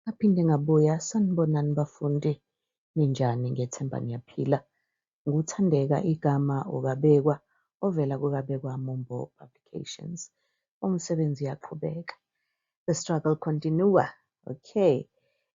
Ngaphinde ngabuya, sanibonani bafundi, ninjani? Ngethemba niyaphila. NguThandeka igama uKabekwa, ovela kuKabekwa Mumbo Publications. Umsebenzi uyaqhubeka. The struggle continua. Okay.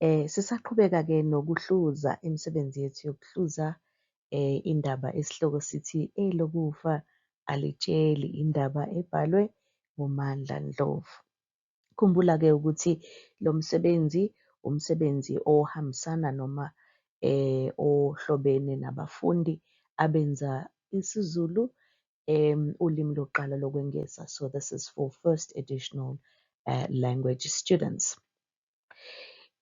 Sisaqhubeka-ke nokuhluza imisebenzi yethu yokuhluza indaba esihloko sithi elokufa alitsheli, indaba ebhalwe nguMandla Ndlovu. Khumbula-ke ukuthi lo msebenzi umsebenzi ohambisana noma ohlobene nabafundi abenza isiZulu ulimi lokuqala lokwengeza. So this is for first additional language students.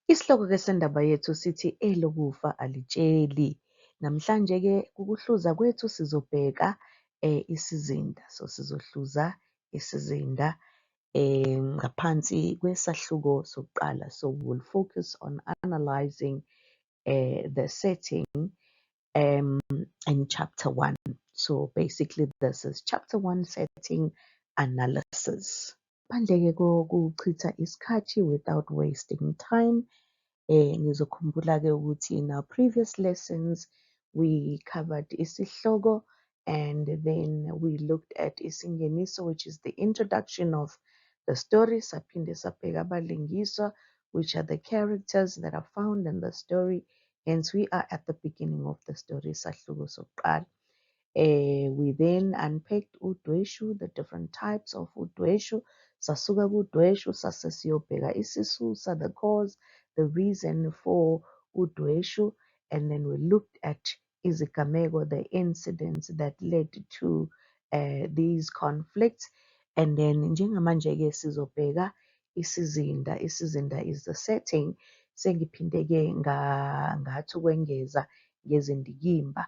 Isihloko-ke sendaba yethu sithi elokufa alitsheli. Namhlanje-ke ukuhluza kwethu sizobheka isizinda. So sizohluza isizinda ngaphansi kwesahluko sokuqala. So we'll focus on analyzing the setting in chapter 1. So basically this is chapter 1 setting analysis. Ngaphandle-ke kokuchitha isikhathi without wasting time, ngizokhumbula-ke ukuthi in our previous lessons we covered isihloko and then we looked at isingeniso, which is the introduction of the story. Saphinde sabheka abalingiswa, which are the characters that are found in the story. Hence we are at the beginning of the story, sahluko sokuqala. We then unpacked udweshu, the different types of udweshu. Sasuka kudweshu sase siyobheka isisusa, the cause, the reason for udweshu, and then we looked at izigameko, the incidents that led to these conflicts. And then njengamanje-ke sizobheka isizinda. Isizinda is the setting. Sengiphinde-ke ngathi ukwengeza ngezindikimba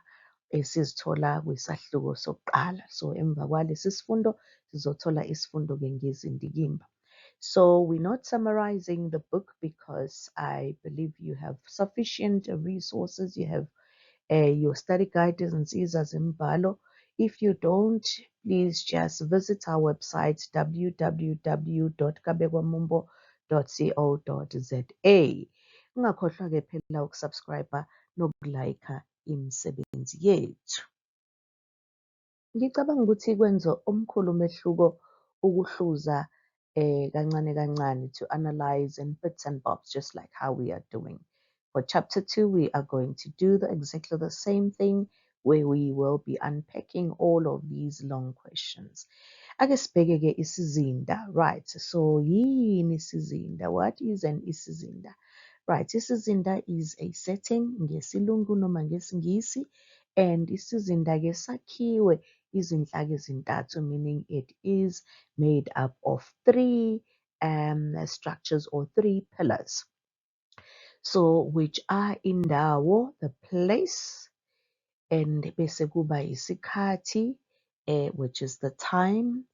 esizithola kwisahluko sokuqala. So emva kwalesi sifundo sizothola isifundo-ke ngezindikimba. So we're not summarizing the book because I believe you have sufficient resources. You have your study guides and zimbalo. If you don't, please just visit our website www.kabekwamumbo.co.za. Ungakhohlwa-ke phela ukusubscribe nokulayikha imisebenzi yethu. Ngicabanga ukuthi kwenza omkhulu umehluko ukuhluza kancane kancane, to analyze in bits and bobs, just like how we are doing. For chapter 2, we are going to do exactly the same thing, where we will be unpacking all of these long questions. Ake sibheke-ke isizinda, right? So yini isizinda? What is an isizinda? Right, isizinda is a setting ngesilungu noma ngesingisi, and isizinda-ke sakhiwe izinhlaka ezintathu, meaning it is made up of three structures or three pillars. So which are indawo, the place, and bese kuba isikhathi, which is the time.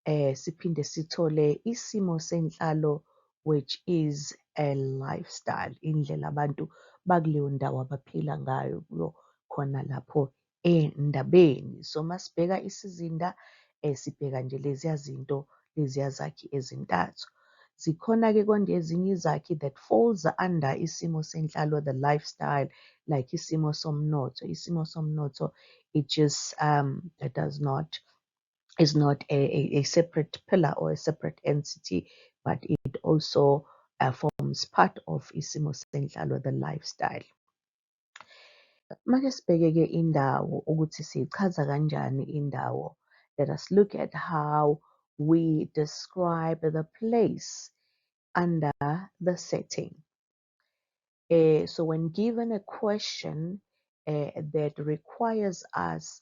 Siphinde sithole isimo senhlalo, which is a lifestyle, indlela abantu bakuleyo ndawo abaphila ngayo kuyo khona lapho endabeni. So masibheka isizinda sibheka nje leziya zinto, leziya zakhi ezintathu. Zikhona-ke konke ezinye izakhi that falls under isimo senhlalo, the lifestyle, like isimo somnotho. Isimo somnotho, it just it is not a separate pillar or a separate entity, but it also forms part of isimo senhlalo, the lifestyle. Manje sibheke-ke indawo ukuthi sichaza kanjani indawo. Let us look at how we describe the place under the setting. So when given a question that requires us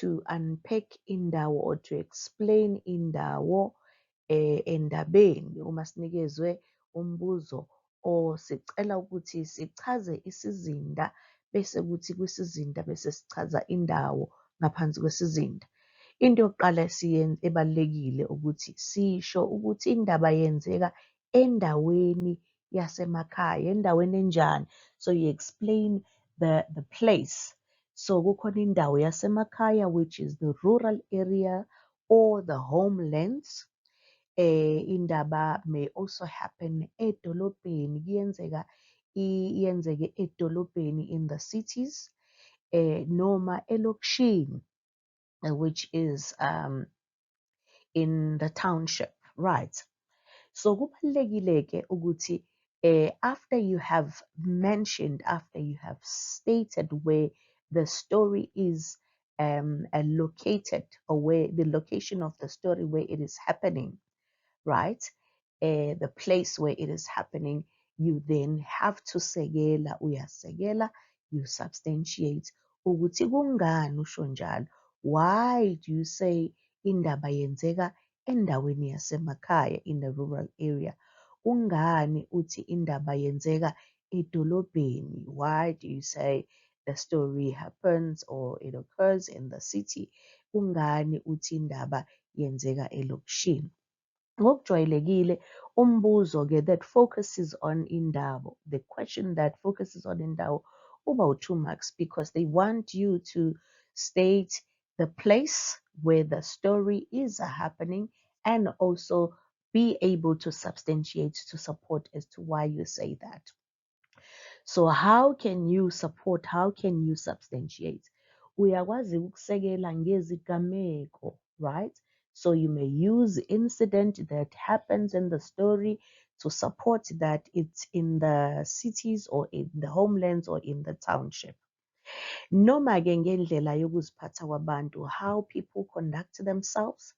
to unpack indawo or to explain indawo endabeni, uma sinikezwe umbuzo or sicela ukuthi sichaze isizinda, bese kuthi kwisizinda bese sichaza indawo ngaphansi kwesizinda. Into yokuqala ebalulekile ukuthi sisho ukuthi indaba yenzeka endaweni yasemakhaya, endaweni enjani. So you explain the place. So kukhona indawo yasemakhaya, which is the rural area or the homelands. indaba may also happen edolobheni, iyenzeke edolobheni in the cities, noma elokishini, which is in the township, right? So kubalulekile-ke ukuthi after you have mentioned, after you have stated where the story is located, or where the location of the story where it is happening, right? The place where it is happening, you then have to uyasekela, you substantiate ukuthi kungani usho njalo. Why do you say indaba yenzeka endaweni yasemakhaya, in the rural area? Kungani uthi indaba yenzeka edolobheni? Why do you say the story happens or it occurs in the city? Kungani uthi indaba yenzeka elokishini? Ngokujwayelekile umbuzo-ke that focuses on indawo, the question that focuses on indawo uba u-2 marks, because they want you to state the place where the story is happening and also be able to substantiate, to support as to why you say that. So how can you support, how can you substantiate? Uyakwazi ukusekela ngezigameko, right? So you may use incident that happens in the story to support that it's in the cities or in the homelands or in the township. Noma-ke ngendlela yokuziphatha kwabantu, how people conduct themselves.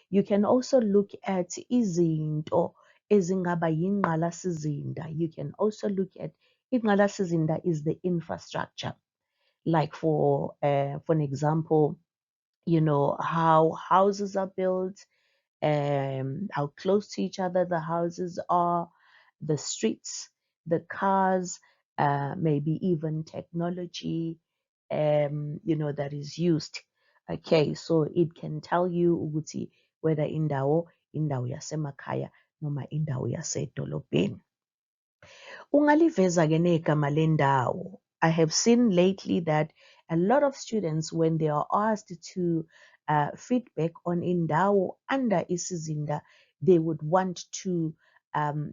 You can also look at izinto ezingaba yingqalasizinda. You can also look at ingqalasizinda is the infrastructure. Like for an example, you know, how houses are built, how close to each other the houses are, the streets, the cars, maybe even technology, you know, that is used. Okay, so it can tell you ukuthi whether indawo yasemakhaya noma indawo yasedolobheni. Ungaliveza-ke negama lendawo. I have seen lately that a lot of students, when they are asked to feedback on indawo under isizinda, they would want to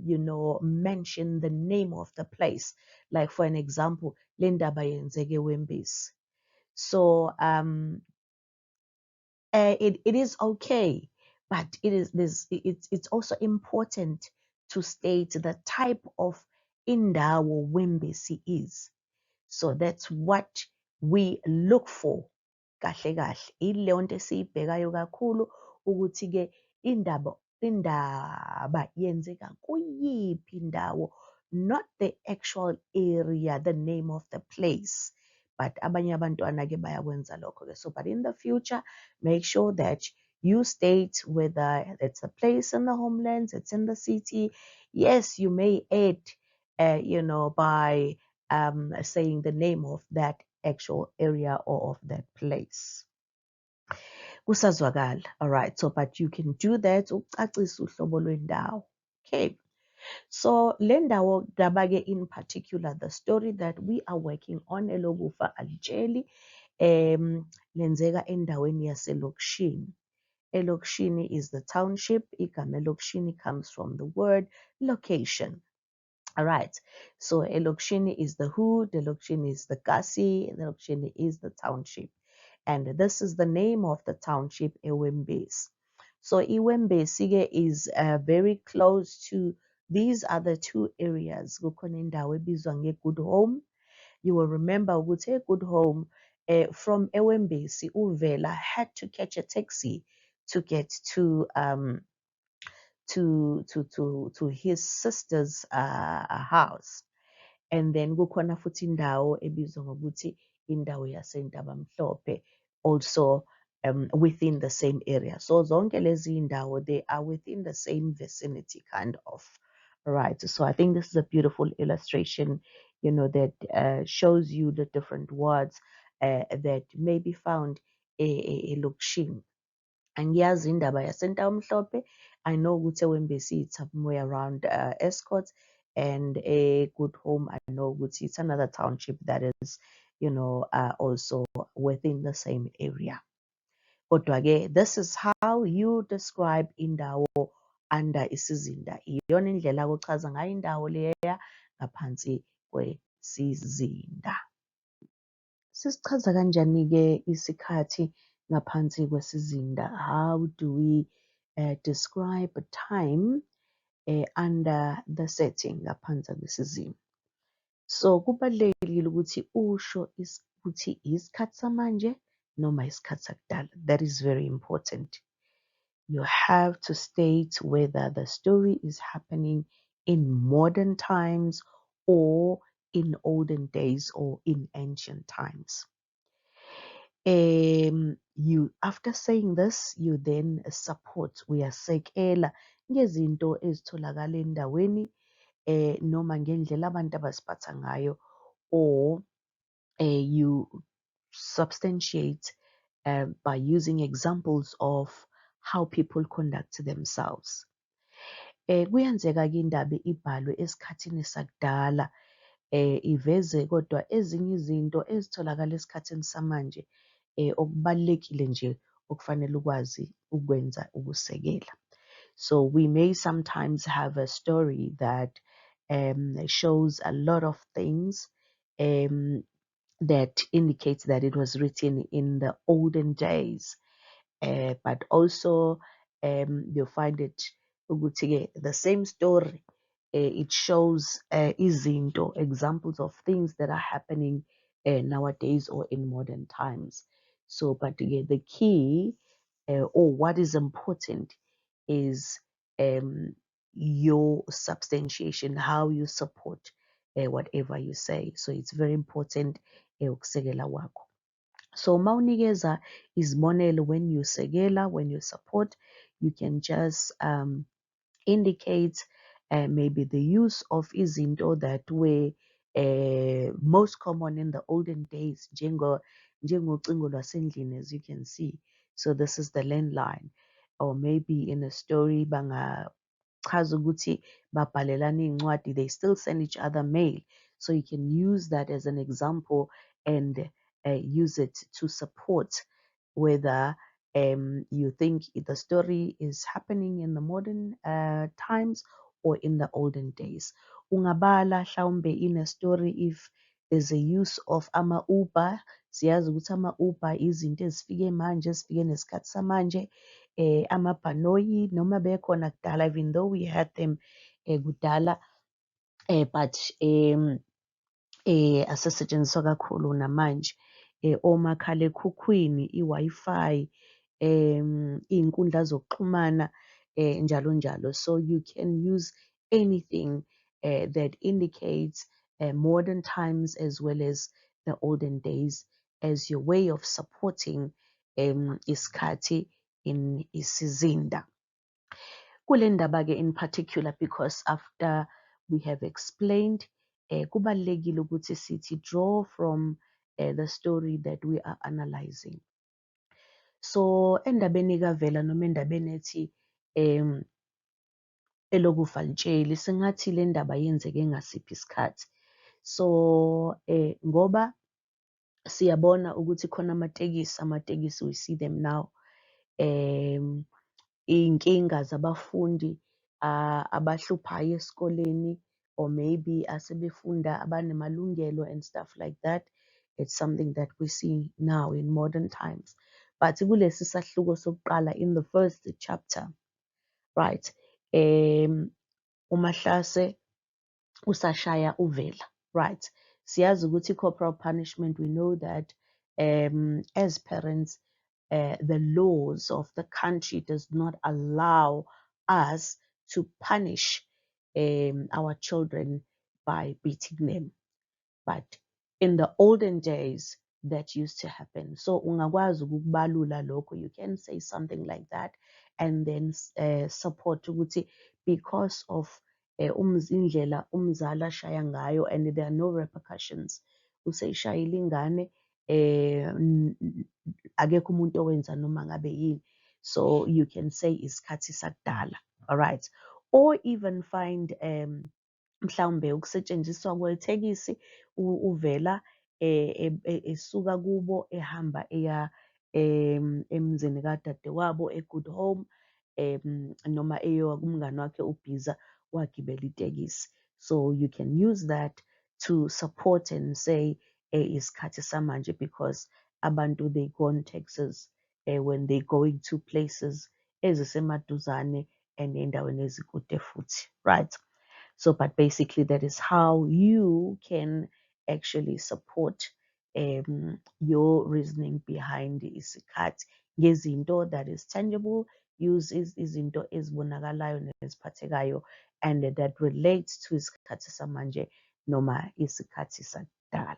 you know, mention the name of the place. Like for an example, lendaba yenzeke Wembesi. So it is okay, but it's also important to state the type of indawo Wembesi is. So that's what we look for. Kahle kahle ileyo nto esiyibhekayo kakhulu ukuthi-ke indaba yenzeka kuyiphi indawo, not the actual area, the name of the place. But abanye abantwana-ke bayakwenza lokho-ke. So but in the future, make sure that you state whether it's a place in the homelands, it's in the city. Yes, you may add you know, by saying the name of that actual area or of that place. Kusazwakala, all right. So, but you can do that. Ukucacisa uhlobo lwendawo. Okay. So, lendawo dabage in particular, the story that we are working on, elokufa alitsheli, lenzeka endaweni yaselokishini. Elokishini is the township. Igama elokishini comes from the word location. All right. So Elokishini is the hood, Elokishini is the kasi, Elokishini is the township. And this is the name of the township, Ewembesi. So Ewembesi is very close to these other two areas. Kukhona indawo ebizwa ngeGood Home. You will remember ukuthi Good Home from Ewembesi, Uvela had to catch a taxi to get to his sister's house. And then kukhona futhi indawo ebizwa ngokuthi indawo yaseNtabamhlophe, also within the same area. So zonke lezi indawo, they are within the same vicinity, kind of. Right. So I think this is a beautiful illustration, you know, that shows you the different words that may be found elokishini. Angiyazi indaba yaseNtabamhlophe. I know ukuthi eWembesi it's somewhere around Escort, and a Good Home, I know ukuthi it's another township that is, you know, also within the same area. Kodwa-ke, this is how you describe indawo under isizinda. Iyona indlela ochaza ngayo indawo leya ngaphansi kwesizinda. Sisichaza kanjani-ke isikhathi ngaphansi kwesizinda? How do we describe time under the setting ngaphansi kwesizini? So kubalulekile ukuthi usho ukuthi isikhathi samanje noma isikhathi sakudala. That is very important. You have to state whether the story is happening in modern times or in olden days or in ancient times. You after saying this, you then support, uyasekela ngezinto ezitholakala endaweni noma ngendlela abantu abaziphatha ngayo, or you substantiate by using examples of how people conduct themselves. Kuyenzeka-ke indaba ibhalwe esikhathini sakudala iveze kodwa ezinye izinto ezitholakala esikhathini samanje okubalulekile nje okufanele ukwazi ukwenza ukusekela. So we may sometimes have a story that shows a lot of things that indicates that it was written in the olden days. But also you'll find it the same story. It shows izinto, examples of things that are happening nowadays or in modern times. So, but again, the key or what is important is your substantiation, how you support whatever you say. So it's very important ukusekela wakho. So mawunikeza izibonelo when you sekela, when you support, you can just indicate maybe the use of izinto that were most common in the olden days, njengocingo lwasendlini, as you can see. So this is the landline, or maybe in a story chaza ukuthi babhalelana iy'ncwadi, they still send each other mail. So you can use that as an example and use it to support whether you think the story is happening in the modern times or in the olden days. Ungabala hlawumbe in a story if there's a use of ama-Uber. Siyazi ukuthi ama-Uber izinto ezifike manje, ezifike nesikhathi samanje. Amabhanoyi noma bekhona kudala, even though we had them kudala, but asesetshenziswa kakhulu namanje. Omakhalekhukhwini, i-Wi-Fi, iy'nkundla zokuxhumana, njalo njalo. So you can use anything that indicates modern times as well as the olden days as your way of supporting isikhathi in isizinda. Kule ndaba-ke in particular, because after we have explained, kubalulekile ukuthi sithi draw from the story that we are analyzing. So endabeni kavela noma endabeni ethi elokufa litsheli, singathi le ndaba yenzeke ngasiphi isikhathi. So ngoba siyabona ukuthi khona amatekisi, we see them now, iy'nkinga zabafundi abahluphayo esikoleni, or maybe asebefunda abanemalungelo and stuff like that. It's something that we see now in modern times. But kulesi sahluko sokuqala, in the first chapter, right, uMahlase usashaya uvela, right? Siyazi ukuthi corporal punishment, we know that as parents, the laws of the country does not allow us to punish our children by beating them. But in the olden days, that used to happen. So ungakwazi ukukubalula lokho, you can say something like that and then support ukuthi because of indlela umzali ashaya ngayo and there are no repercussions. Useyishayile ingane, akekho umuntu owenza noma ngabe yini. So you can say isikhathi sakudala, all right? Or even find mhlawumbe ukusetshenziswa kwethekisi, uvela esuka kubo ehamba eya emzini kadadewabo, Good Home, noma eyowa kumngani wakhe uBhiza wagibela itekisi. So you can use that to support and say isikhathi samanje, because abantu they go on taxis when they going to places ezisemaduzane and endaweni ezikude futhi, right? So, but basically, that is how you can actually support your reasoning behind isikhathi ngezinto that is tangible. Use izinto ezibonakalayo neziphathekayo and that relates to isikhathi samanje noma isikhathi sakudala.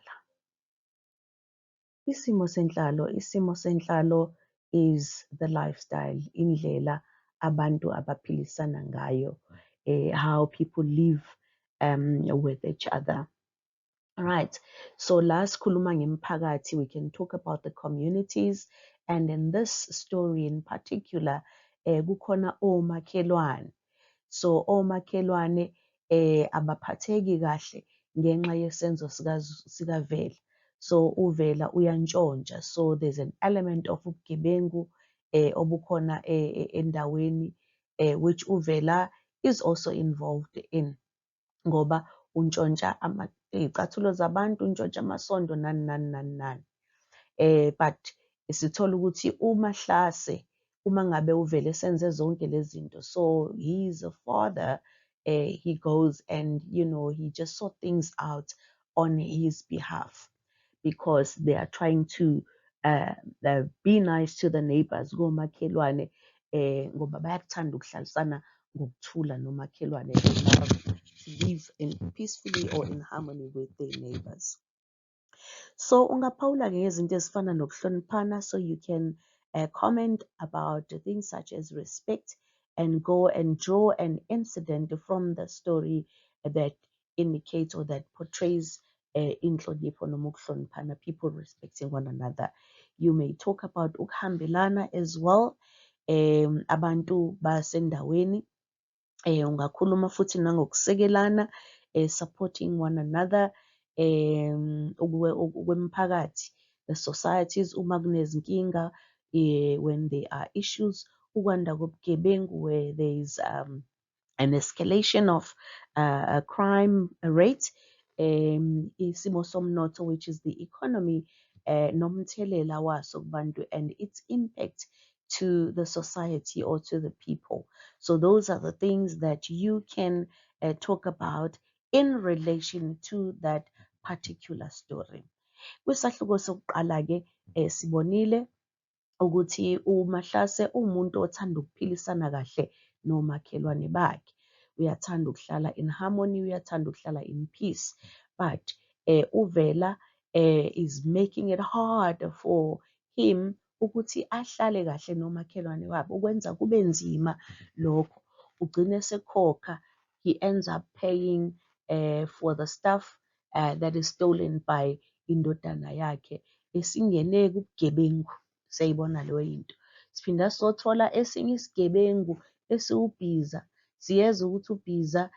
Isimo senhlalo is the lifestyle, indlela abantu abaphilisana ngayo, how people live with each other. All right. So last sikhuluma ngemphakathi, we can talk about the communities, and in this story in particular, kukhona omakhelwane. So omakhelwane abaphatheki kahle ngenxa yesenzo sikaVela. So uVela uyantshontsha. So there's an element of ubugebengu obukhona endaweni which uVela is also involved in, ngoba untshontsha iy'cathulo zabantu, untshontsha amasondo nani nani nani nani. But sithola ukuthi uMahlase, uma ngabe uvele senze zonke lezi zinto, so he is a father, he goes and he just sort things out on his behalf, because they are trying to be nice to the neighbors, komakhelwane, ngoba bayakuthanda ukuhlalisana ngokuthula nomakhelwane. They love to live peacefully or in harmony with their neighbors. So ungaphawula-ke ngezinto ezifana nokuhloniphana, so you can comment about things such as respect and go and draw an incident from the story that indicates or that portrays inhlonipho noma ukuhloniphana, people respecting one another. You may talk about ukuhambelana as well, abantu basendaweni. Ungakhuluma futhi nangokusekelana, supporting one another, kwemphakathi, the societies, uma kunezinkinga, when there are issues, ukwanda kobugebengu, where there is an escalation of a crime rate, isimo somnotho, which is the economy, nomthelela waso kubantu and its impact to the society or to the people. So those are the things that you can talk about in relation to that particular story. Kwisahluko sokuqala-ke sibonile ukuthi uMahlase umuntu othanda ukuphilisana kahle nomakhelwane bakhe. Uyathanda ukuhlala in harmony, uyathanda ukuhlala in peace. But uVela is making it hard for him ukuthi ahlale kahle nomakhelwane wabo, ukwenza kube nzima lokho. Ugcine sekhokha, he ends up paying for the stuff that is stolen by indodana yakhe, esingene kubugebengu. Siyayibona leyo into. Siphinda sothola esinye isigebengu esiwuBhiza. Siyeza ukuthi uBhiza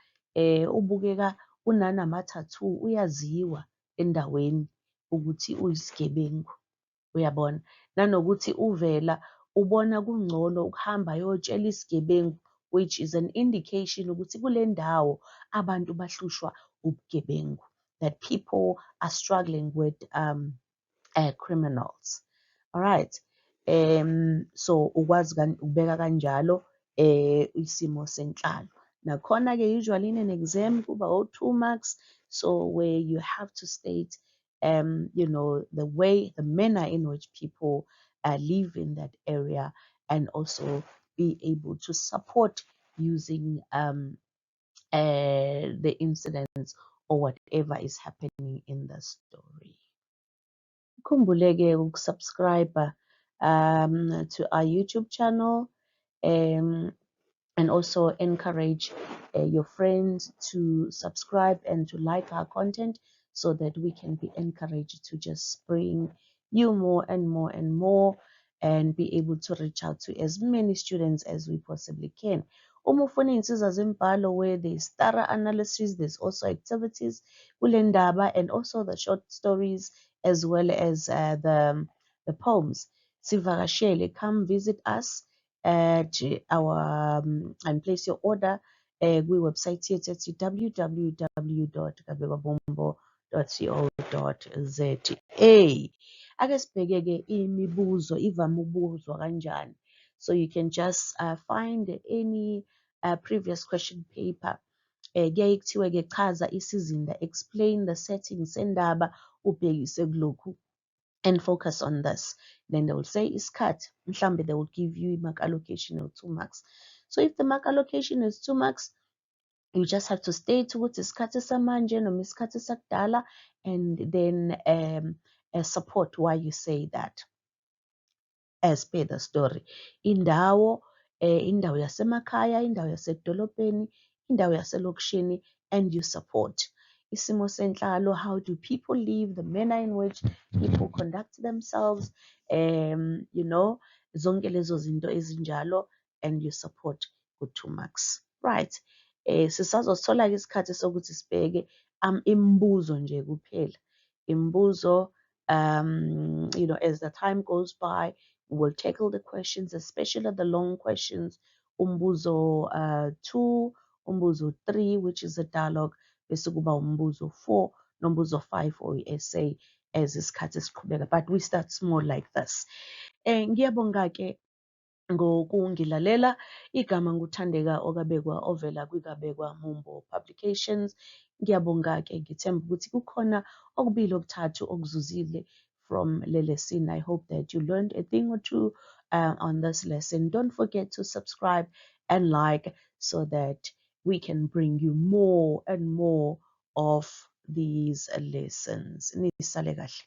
ubukeka unanamathathu, uyaziwa endaweni ukuthi uyisigebengu, uyabona. Nanokuthi uVela ubona kungcono ukuhamba ayotshela isigebengu, which is an indication ukuthi kule ndawo abantu bahlushwa ubugebengu, that people are struggling with criminals. All right. So ukwazi ukubeka kanjalo isimo senhlalo. Nakhona-ke usually in an exam kuba 2 marks, so where you have to state the manner in which people live in that area, and also be able to support using the incidents or whatever is happening in the story. Ukhumbule-ke ukusubscribe to our YouTube channel, and also encourage your friends to subscribe and to like our content, so that we can be encouraged to just bring you more and more and more, and be able to reach out to as many students as we possibly can. Uma ufuna iy'nsiza zembhalo, where there's thorough analysis, there's also activities kule ndaba, and also the short stories, as well as the poems. Sivakashele, come visit us and place your order kwi-website yethu ethi www.kabekabombo.co.za. Ake sibheke-ke imibuzo ivame ukubuzwa kanjani. So you can just find any previous question paper. Kuyaye kuthiwe-ke chaza isizinda, explain the settings sendaba, ubhekise kulokhu, and focus on this. Then they will say isikhathi, mhlambe they will give you mark allocation of 2 marks. So if the mark allocation is 2 marks, you just have to state ukuthi isikhathi samanje noma isikhathi sakudala, and then support why you say that as per the story. Indawo, indawo yasemakhaya, indawo yasedolobheni, indawo yaselokishini, and you support. Isimo senhlalo, how do people live, the manner in which people conduct themselves, zonke lezo zinto ezinjalo, and you support with 2 marks. Right. Sisazothola-ke isikhathi sokuthi sibheke imibuzo nje kuphela. Imibuzo, as the time goes by, we'll tackle the questions, especially the long questions. Umbuzo 2, umbuzo 3, which is a dialogue, bese kuba umbuzo 4, nombuzo 5 or essay as isikhathi siqhubeka. But we start small like this. Ngiyabonga-ke ngokungilalela. Igama nguThandeka Okabekwa ovela kwikabekwa Mumbo Publications. Ngiyabonga-ke, ngithemba ukuthi kukhona okubili okuthathu okuzuzile from le lesson. I hope that you learned a thing or two on this lesson. Don't forget to subscribe and like so that we can bring you more and more of these lessons. Nisale kahle.